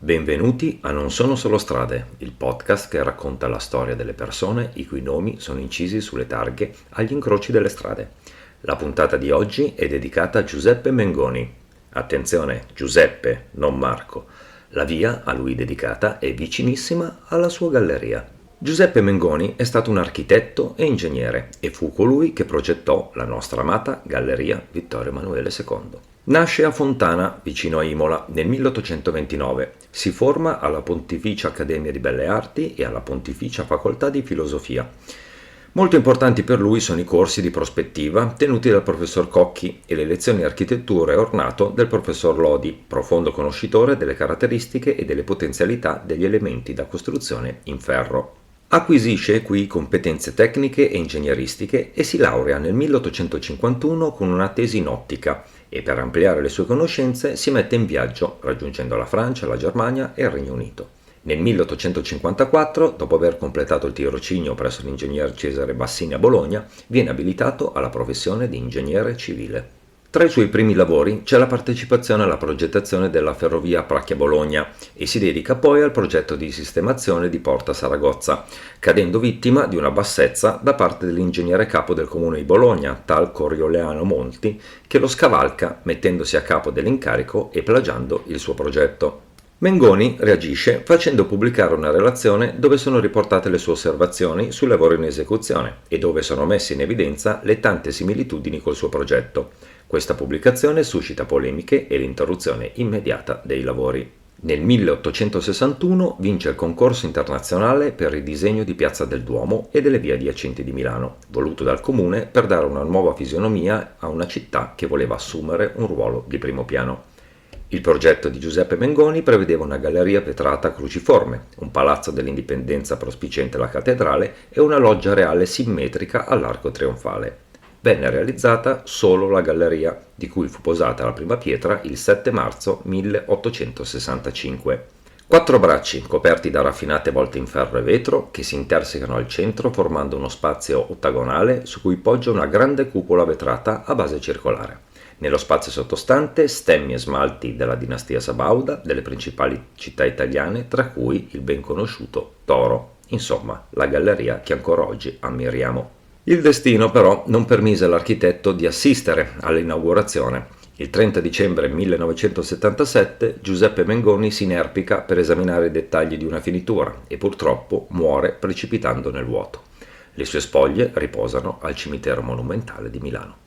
Benvenuti a Non sono solo strade, il podcast che racconta la storia delle persone i cui nomi sono incisi sulle targhe agli incroci delle strade. La puntata di oggi è dedicata a Giuseppe Mengoni. Attenzione, Giuseppe, non Marco. La via a lui dedicata è vicinissima alla sua galleria. Giuseppe Mengoni è stato un architetto e ingegnere e fu colui che progettò la nostra amata Galleria Vittorio Emanuele II. Nasce a Fontana, vicino a Imola, nel 1829. Si forma alla Pontificia Accademia di Belle Arti e alla Pontificia Facoltà di Filosofia. Molto importanti per lui sono i corsi di prospettiva tenuti dal professor Cocchi e le lezioni di architettura e ornato del professor Lodi, profondo conoscitore delle caratteristiche e delle potenzialità degli elementi da costruzione in ferro. Acquisisce qui competenze tecniche e ingegneristiche e si laurea nel 1851 con una tesi in ottica e per ampliare le sue conoscenze si mette in viaggio raggiungendo la Francia, la Germania e il Regno Unito. Nel 1854, dopo aver completato il tirocinio presso l'ingegner Cesare Bassini a Bologna, viene abilitato alla professione di ingegnere civile. Tra i suoi primi lavori c'è la partecipazione alla progettazione della ferrovia Pracchia-Bologna e si dedica poi al progetto di sistemazione di Porta Saragozza, cadendo vittima di una bassezza da parte dell'ingegnere capo del comune di Bologna, tal Corioleano Monti, che lo scavalca mettendosi a capo dell'incarico e plagiando il suo progetto. Mengoni reagisce facendo pubblicare una relazione dove sono riportate le sue osservazioni sul lavoro in esecuzione e dove sono messe in evidenza le tante similitudini col suo progetto. Questa pubblicazione suscita polemiche e l'interruzione immediata dei lavori. Nel 1861 vince il concorso internazionale per il disegno di Piazza del Duomo e delle vie adiacenti di Milano, voluto dal comune per dare una nuova fisionomia a una città che voleva assumere un ruolo di primo piano. Il progetto di Giuseppe Mengoni prevedeva una galleria vetrata cruciforme, un palazzo dell'Indipendenza prospiciente la cattedrale e una loggia reale simmetrica all'arco trionfale. Venne realizzata solo la galleria, di cui fu posata la prima pietra il 7 marzo 1865. 4 bracci coperti da raffinate volte in ferro e vetro che si intersecano al centro formando uno spazio ottagonale su cui poggia una grande cupola vetrata a base circolare. Nello spazio sottostante stemmi e smalti della dinastia Sabauda delle principali città italiane, tra cui il ben conosciuto Toro. Insomma, la galleria che ancora oggi ammiriamo. Il destino però non permise all'architetto di assistere all'inaugurazione. Il 30 dicembre 1977 Giuseppe Mengoni si inerpica per esaminare i dettagli di una finitura e purtroppo muore precipitando nel vuoto. Le sue spoglie riposano al cimitero monumentale di Milano.